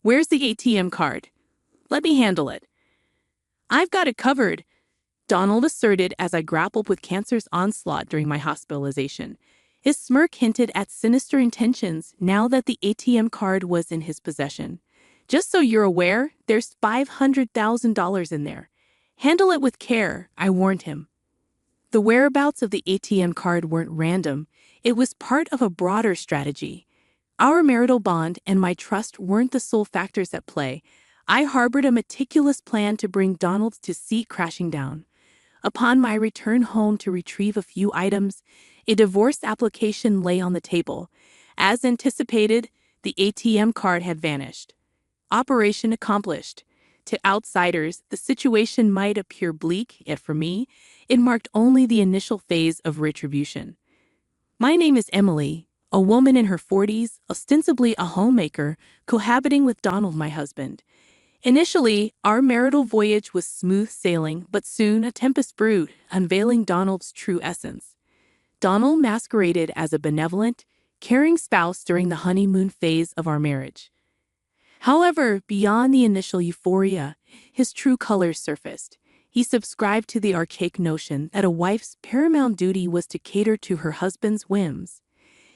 Where's the ATM card? Let me handle it. I've got it covered, Donald asserted as I grappled with cancer's onslaught during my hospitalization. His smirk hinted at sinister intentions now that the ATM card was in his possession. Just so you're aware, there's $500,000 in there. Handle it with care, I warned him. The whereabouts of the ATM card weren't random. It was part of a broader strategy. Our marital bond and my trust weren't the sole factors at play. I harbored a meticulous plan to bring Donald to see crashing down. Upon my return home to retrieve a few items, a divorce application lay on the table. As anticipated, the ATM card had vanished. Operation accomplished. To outsiders, the situation might appear bleak, yet for me, it marked only the initial phase of retribution. My name is Emily, a woman in her 40s, ostensibly a homemaker, cohabiting with Donald, my husband. Initially, our marital voyage was smooth sailing, but soon a tempest brewed, unveiling Donald's true essence. Donald masqueraded as a benevolent, caring spouse during the honeymoon phase of our marriage. However, beyond the initial euphoria, his true colors surfaced. He subscribed to the archaic notion that a wife's paramount duty was to cater to her husband's whims.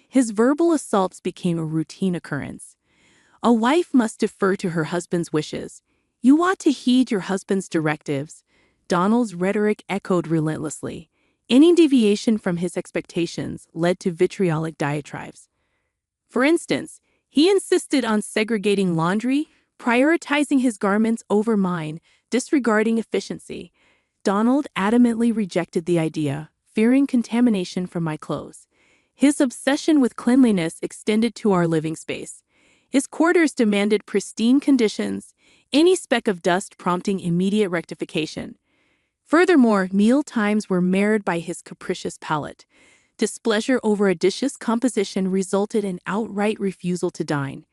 His verbal assaults became a routine occurrence. A wife must defer to her husband's wishes. You ought to heed your husband's directives. Donald's rhetoric echoed relentlessly. Any deviation from his expectations led to vitriolic diatribes. For instance, he insisted on segregating laundry, prioritizing his garments over mine, disregarding efficiency. Donald adamantly rejected the idea, fearing contamination from my clothes. His obsession with cleanliness extended to our living space. His quarters demanded pristine conditions, any speck of dust prompting immediate rectification. Furthermore, meal times were marred by his capricious palate. Displeasure over a dish's composition resulted in outright refusal to dine.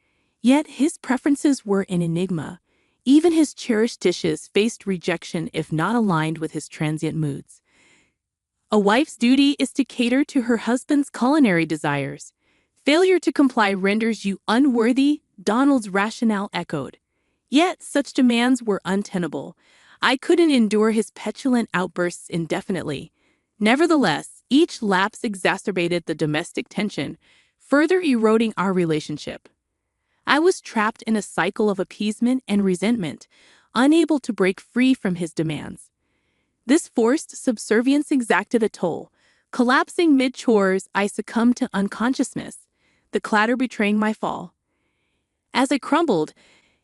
Yet his preferences were an enigma. Even his cherished dishes faced rejection if not aligned with his transient moods. A wife's duty is to cater to her husband's culinary desires. Failure to comply renders you unworthy, Donald's rationale echoed. Yet such demands were untenable. I couldn't endure his petulant outbursts indefinitely. Nevertheless, each lapse exacerbated the domestic tension, further eroding our relationship. I was trapped in a cycle of appeasement and resentment, unable to break free from his demands. This forced subservience exacted a toll. Collapsing mid-chores, I succumbed to unconsciousness, the clatter betraying my fall. As I crumbled,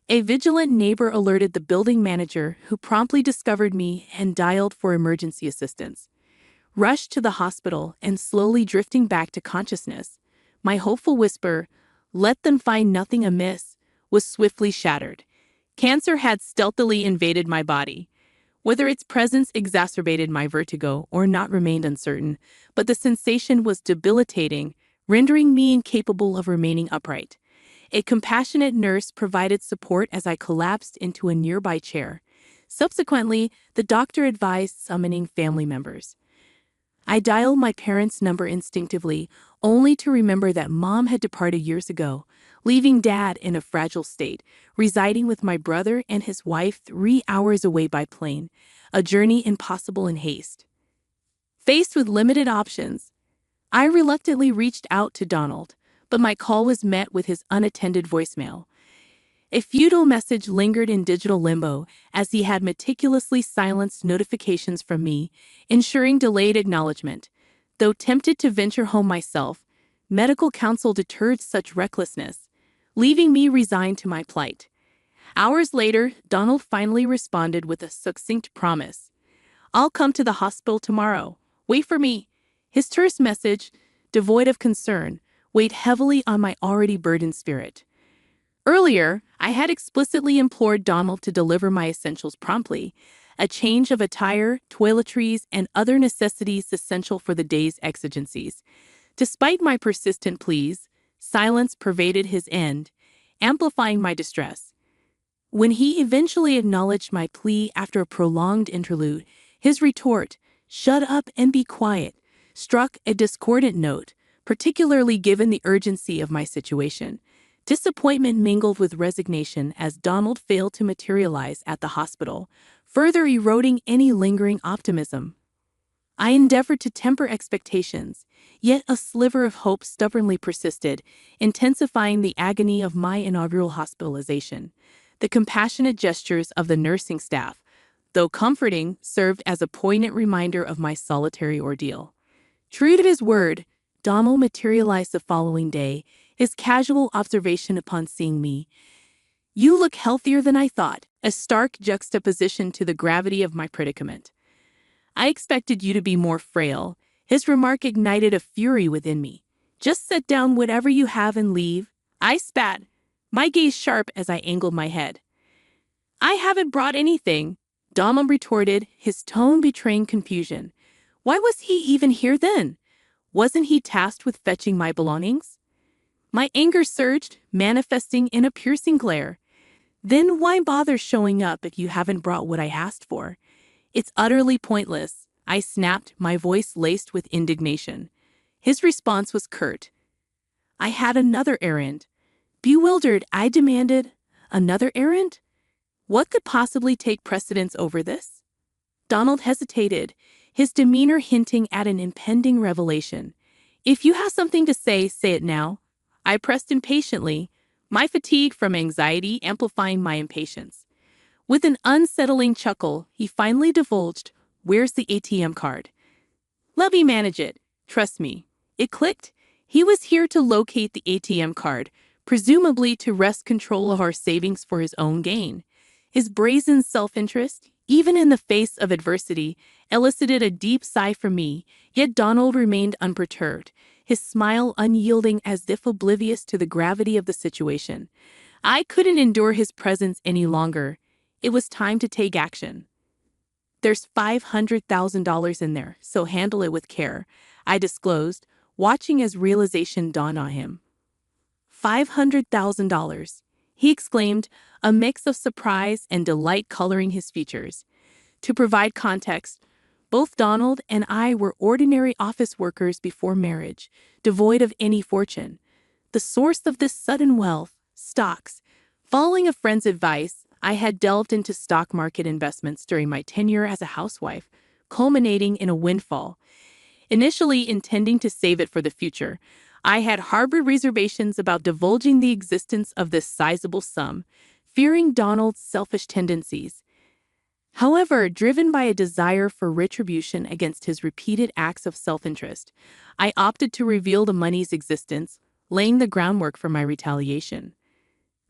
a vigilant neighbor alerted the building manager, who promptly discovered me and dialed for emergency assistance. Rushed to the hospital and slowly drifting back to consciousness, my hopeful whisper, "Let them find nothing amiss," was swiftly shattered. Cancer had stealthily invaded my body. Whether its presence exacerbated my vertigo or not remained uncertain, but the sensation was debilitating, rendering me incapable of remaining upright. A compassionate nurse provided support as I collapsed into a nearby chair. Subsequently, the doctor advised summoning family members. I dialed my parents' number instinctively, only to remember that Mom had departed years ago, leaving Dad in a fragile state, residing with my brother and his wife 3 hours away by plane, a journey impossible in haste. Faced with limited options, I reluctantly reached out to Donald, but my call was met with his unattended voicemail. A futile message lingered in digital limbo as he had meticulously silenced notifications from me, ensuring delayed acknowledgement. Though tempted to venture home myself, medical counsel deterred such recklessness, leaving me resigned to my plight. Hours later, Donald finally responded with a succinct promise. "I'll come to the hospital tomorrow. Wait for me." His terse message, devoid of concern, weighed heavily on my already burdened spirit. Earlier, I had explicitly implored Donald to deliver my essentials promptly, a change of attire, toiletries, and other necessities essential for the day's exigencies. Despite my persistent pleas, silence pervaded his end, amplifying my distress. When he eventually acknowledged my plea after a prolonged interlude, his retort, "Shut up and be quiet," struck a discordant note, particularly given the urgency of my situation. Disappointment mingled with resignation as Donald failed to materialize at the hospital, further eroding any lingering optimism. I endeavored to temper expectations, yet a sliver of hope stubbornly persisted, intensifying the agony of my inaugural hospitalization. The compassionate gestures of the nursing staff, though comforting, served as a poignant reminder of my solitary ordeal. True to his word, Donald materialized the following day, his casual observation upon seeing me. "You look healthier than I thought," a stark juxtaposition to the gravity of my predicament. "I expected you to be more frail." His remark ignited a fury within me. "Just set down whatever you have and leave," I spat, my gaze sharp as I angled my head. "I haven't brought anything," Donald retorted, his tone betraying confusion. Why was he even here then? Wasn't he tasked with fetching my belongings? My anger surged, manifesting in a piercing glare. "Then why bother showing up if you haven't brought what I asked for? It's utterly pointless," I snapped, my voice laced with indignation. His response was curt. "I had another errand." Bewildered, I demanded, "Another errand? What could possibly take precedence over this?" Donald hesitated, his demeanor hinting at an impending revelation. "If you have something to say it now," I pressed impatiently, my fatigue from anxiety amplifying my impatience. With an unsettling chuckle, he finally divulged, "Where's the ATM card?" "Let me manage it. Trust me." It clicked. He was here to locate the ATM card, presumably to wrest control of our savings for his own gain. His brazen self-interest, even in the face of adversity, elicited a deep sigh from me, yet Donald remained unperturbed, his smile unyielding as if oblivious to the gravity of the situation. I couldn't endure his presence any longer. It was time to take action. "There's $500,000 in there, so handle it with care," I disclosed, watching as realization dawned on him. $500,000, he exclaimed, a mix of surprise and delight coloring his features. To provide context, both Donald and I were ordinary office workers before marriage, devoid of any fortune. The source of this sudden wealth, stocks. Following a friend's advice, I had delved into stock market investments during my tenure as a housewife, culminating in a windfall. Initially intending to save it for the future, I had harbored reservations about divulging the existence of this sizable sum, fearing Donald's selfish tendencies. However, driven by a desire for retribution against his repeated acts of self-interest, I opted to reveal the money's existence, laying the groundwork for my retaliation.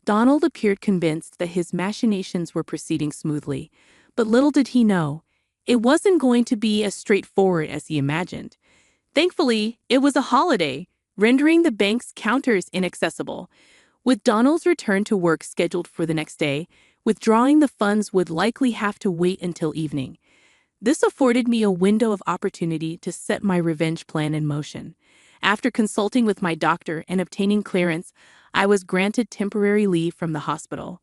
Donald appeared convinced that his machinations were proceeding smoothly, but little did he know, it wasn't going to be as straightforward as he imagined. Thankfully, it was a holiday, rendering the bank's counters inaccessible. With Donald's return to work scheduled for the next day, withdrawing the funds would likely have to wait until evening. This afforded me a window of opportunity to set my revenge plan in motion. After consulting with my doctor and obtaining clearance, I was granted temporary leave from the hospital.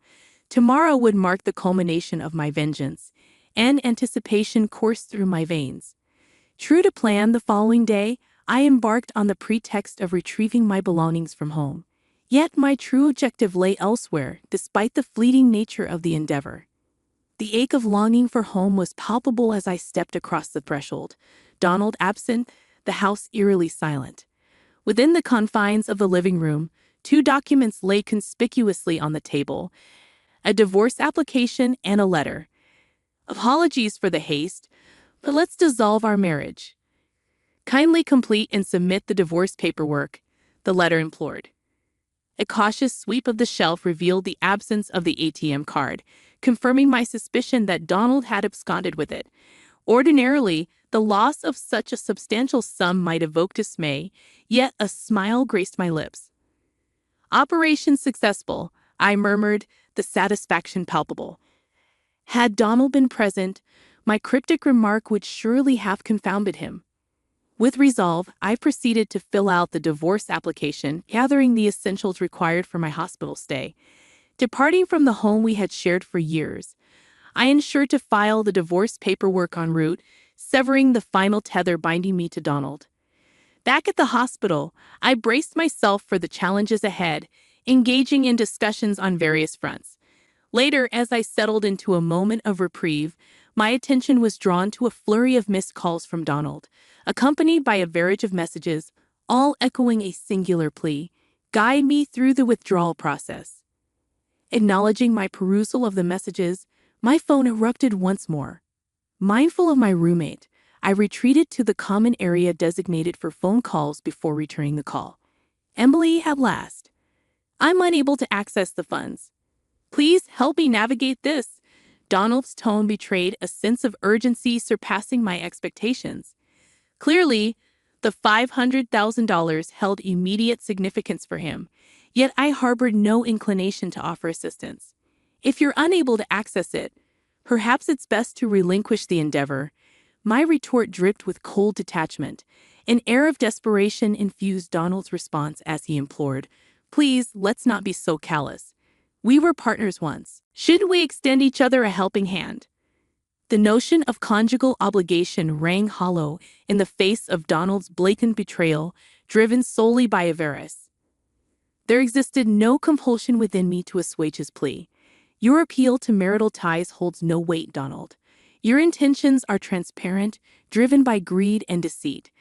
Tomorrow would mark the culmination of my vengeance, and anticipation coursed through my veins. True to plan, the following day, I embarked on the pretext of retrieving my belongings from home. Yet my true objective lay elsewhere, despite the fleeting nature of the endeavor. The ache of longing for home was palpable as I stepped across the threshold. Donald absent, the house eerily silent. Within the confines of the living room, 2 documents lay conspicuously on the table: a divorce application and a letter. "Apologies for the haste, but let's dissolve our marriage. Kindly complete and submit the divorce paperwork," the letter implored. A cautious sweep of the shelf revealed the absence of the ATM card, confirming my suspicion that Donald had absconded with it. Ordinarily, the loss of such a substantial sum might evoke dismay, yet a smile graced my lips. "Operation successful," I murmured, the satisfaction palpable. Had Donald been present, my cryptic remark would surely have confounded him. With resolve, I proceeded to fill out the divorce application, gathering the essentials required for my hospital stay. Departing from the home we had shared for years, I ensured to file the divorce paperwork en route, severing the final tether binding me to Donald. Back at the hospital, I braced myself for the challenges ahead, engaging in discussions on various fronts. Later, as I settled into a moment of reprieve, my attention was drawn to a flurry of missed calls from Donald, accompanied by a barrage of messages, all echoing a singular plea: guide me through the withdrawal process. Acknowledging my perusal of the messages, my phone erupted once more. Mindful of my roommate, I retreated to the common area designated for phone calls before returning the call. Emily, at last. I'm unable to access the funds. Please help me navigate this. Donald's tone betrayed a sense of urgency surpassing my expectations. Clearly, the $500,000 held immediate significance for him, yet I harbored no inclination to offer assistance. If you're unable to access it, perhaps it's best to relinquish the endeavor. My retort dripped with cold detachment. An air of desperation infused Donald's response as he implored, "Please, let's not be so callous. We were partners once. Shouldn't we extend each other a helping hand?" The notion of conjugal obligation rang hollow in the face of Donald's blatant betrayal, driven solely by avarice. There existed no compulsion within me to assuage his plea. Your appeal to marital ties holds no weight, Donald. Your intentions are transparent, driven by greed and deceit.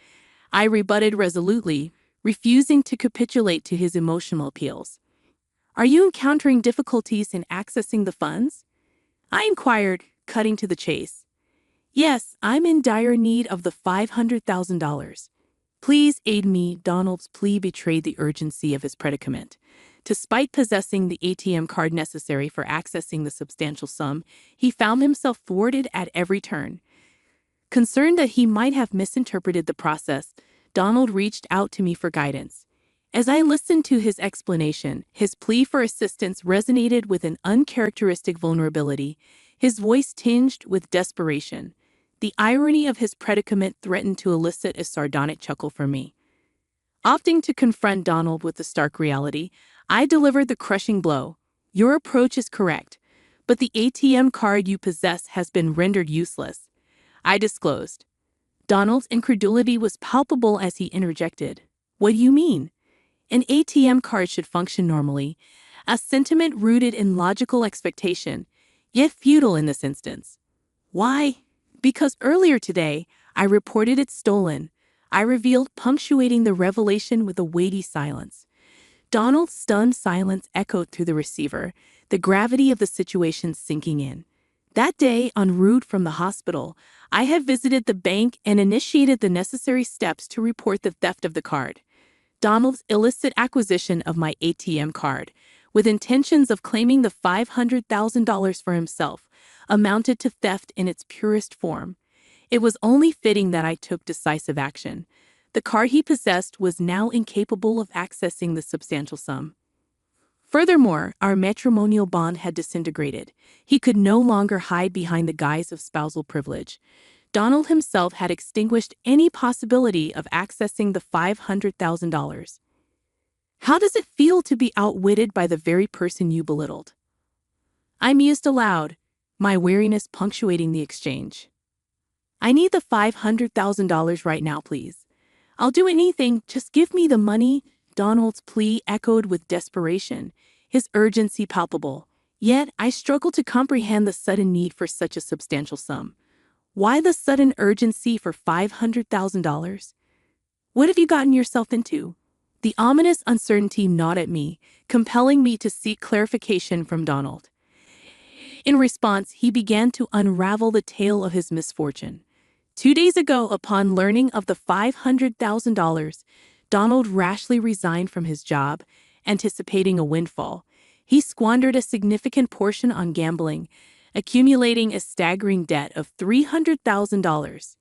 I rebutted resolutely, refusing to capitulate to his emotional appeals. Are you encountering difficulties in accessing the funds? I inquired, cutting to the chase. Yes, I'm in dire need of the $500,000. Please aid me. Donald's plea betrayed the urgency of his predicament. Despite possessing the ATM card necessary for accessing the substantial sum, he found himself thwarted at every turn. Concerned that he might have misinterpreted the process, Donald reached out to me for guidance. As I listened to his explanation, his plea for assistance resonated with an uncharacteristic vulnerability, his voice tinged with desperation. The irony of his predicament threatened to elicit a sardonic chuckle from me. Opting to confront Donald with the stark reality, I delivered the crushing blow. Your approach is correct, but the ATM card you possess has been rendered useless. I disclosed. Donald's incredulity was palpable as he interjected. What do you mean? An ATM card should function normally, a sentiment rooted in logical expectation, yet futile in this instance. Why? Because earlier today, I reported it stolen. I revealed, punctuating the revelation with a weighty silence. Donald's stunned silence echoed through the receiver, the gravity of the situation sinking in. That day, en route from the hospital, I had visited the bank and initiated the necessary steps to report the theft of the card. Donald's illicit acquisition of my ATM card, with intentions of claiming the $500,000 for himself, amounted to theft in its purest form. It was only fitting that I took decisive action. The card he possessed was now incapable of accessing the substantial sum. Furthermore, our matrimonial bond had disintegrated. He could no longer hide behind the guise of spousal privilege. Donald himself had extinguished any possibility of accessing the $500,000. How does it feel to be outwitted by the very person you belittled? I mused aloud, my weariness punctuating the exchange. I need the $500,000 right now, please. I'll do anything, just give me the money. Donald's plea echoed with desperation, his urgency palpable. Yet, I struggled to comprehend the sudden need for such a substantial sum. Why the sudden urgency for $500,000? What have you gotten yourself into? The ominous uncertainty gnawed at me, compelling me to seek clarification from Donald. In response, he began to unravel the tale of his misfortune. 2 days ago, upon learning of the $500,000, Donald rashly resigned from his job, anticipating a windfall. He squandered a significant portion on gambling, accumulating a staggering debt of $300,000.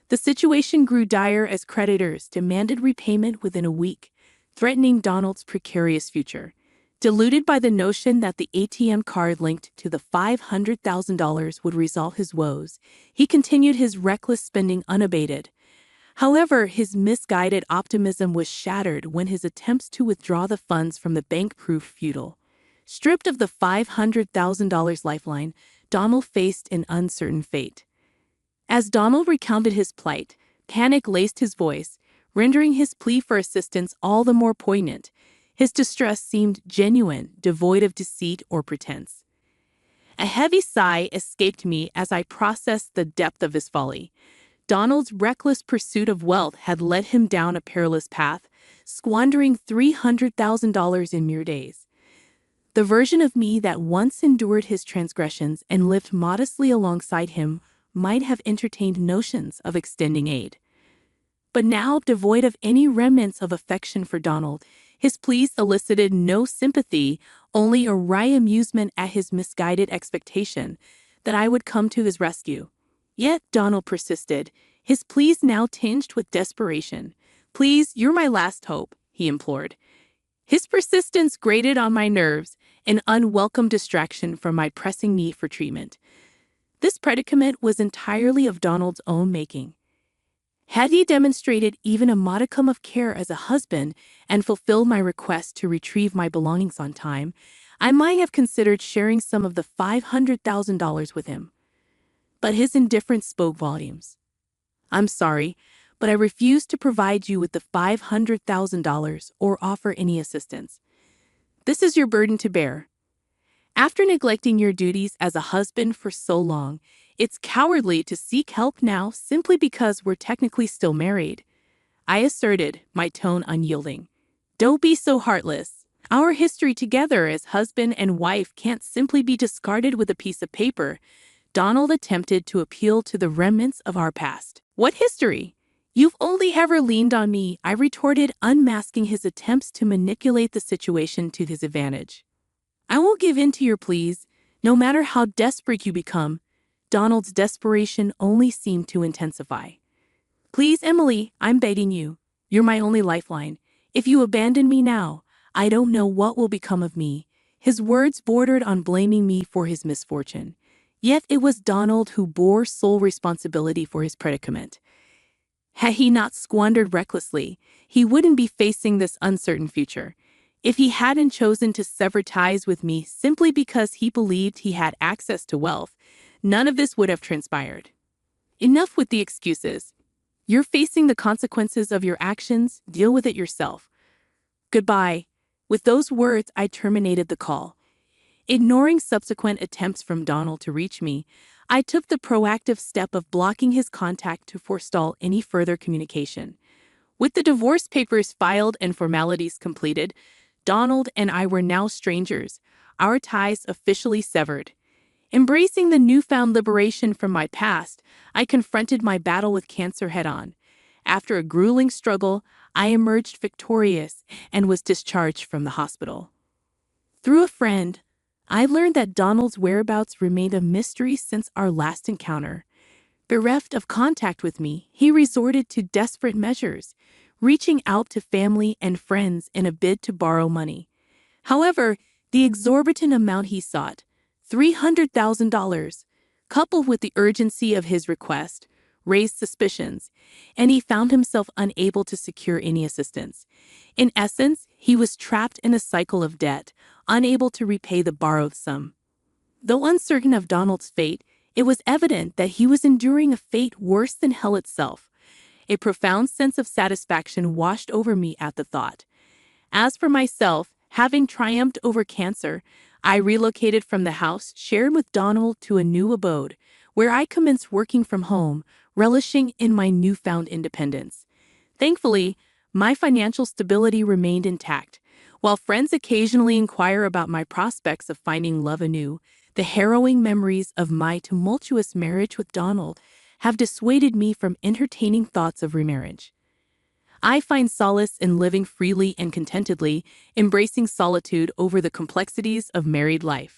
The situation grew dire as creditors demanded repayment within a week, threatening Donald's precarious future. Deluded by the notion that the ATM card linked to the $500,000 would resolve his woes, he continued his reckless spending unabated. However, his misguided optimism was shattered when his attempts to withdraw the funds from the bank proved futile. Stripped of the $500,000 lifeline, Donald faced an uncertain fate. As Donald recounted his plight, panic laced his voice, rendering his plea for assistance all the more poignant. His distress seemed genuine, devoid of deceit or pretense. A heavy sigh escaped me as I processed the depth of his folly. Donald's reckless pursuit of wealth had led him down a perilous path, squandering $300,000 in mere days. The version of me that once endured his transgressions and lived modestly alongside him might have entertained notions of extending aid. But now, devoid of any remnants of affection for Donald, his pleas elicited no sympathy, only a wry amusement at his misguided expectation that I would come to his rescue. Yet Donald persisted, his pleas now tinged with desperation. "Please, you're my last hope," he implored. His persistence grated on my nerves, an unwelcome distraction from my pressing need for treatment. This predicament was entirely of Donald's own making. Had he demonstrated even a modicum of care as a husband and fulfilled my request to retrieve my belongings on time, I might have considered sharing some of the $500,000 with him. But his indifference spoke volumes. "I'm sorry, but I refuse to provide you with the $500,000 or offer any assistance. This is your burden to bear. After neglecting your duties as a husband for so long, it's cowardly to seek help now simply because we're technically still married," I asserted, my tone unyielding. "Don't be so heartless. Our history together as husband and wife can't simply be discarded with a piece of paper." Donald attempted to appeal to the remnants of our past. "What history? You've only ever leaned on me," I retorted, unmasking his attempts to manipulate the situation to his advantage. "I won't give in to your pleas, no matter how desperate you become." Donald's desperation only seemed to intensify. "Please, Emily, I'm begging you. You're my only lifeline. If you abandon me now, I don't know what will become of me." His words bordered on blaming me for his misfortune. Yet it was Donald who bore sole responsibility for his predicament. Had he not squandered recklessly, he wouldn't be facing this uncertain future. If he hadn't chosen to sever ties with me simply because he believed he had access to wealth, none of this would have transpired. Enough with the excuses. You're facing the consequences of your actions. Deal with it yourself. Goodbye. With those words, I terminated the call. Ignoring subsequent attempts from Donald to reach me, I took the proactive step of blocking his contact to forestall any further communication. With the divorce papers filed and formalities completed, Donald and I were now strangers, our ties officially severed. Embracing the newfound liberation from my past, I confronted my battle with cancer head-on. After a grueling struggle, I emerged victorious and was discharged from the hospital. Through a friend, I learned that Donald's whereabouts remained a mystery since our last encounter. Bereft of contact with me, he resorted to desperate measures, reaching out to family and friends in a bid to borrow money. However, the exorbitant amount he sought, $300,000, coupled with the urgency of his request, raised suspicions, and he found himself unable to secure any assistance. In essence, he was trapped in a cycle of debt, unable to repay the borrowed sum. Though uncertain of Donald's fate, it was evident that he was enduring a fate worse than hell itself. A profound sense of satisfaction washed over me at the thought. As for myself, having triumphed over cancer, I relocated from the house shared with Donald to a new abode, where I commenced working from home, relishing in my newfound independence. Thankfully, my financial stability remained intact. While friends occasionally inquire about my prospects of finding love anew, the harrowing memories of my tumultuous marriage with Donald have dissuaded me from entertaining thoughts of remarriage. I find solace in living freely and contentedly, embracing solitude over the complexities of married life.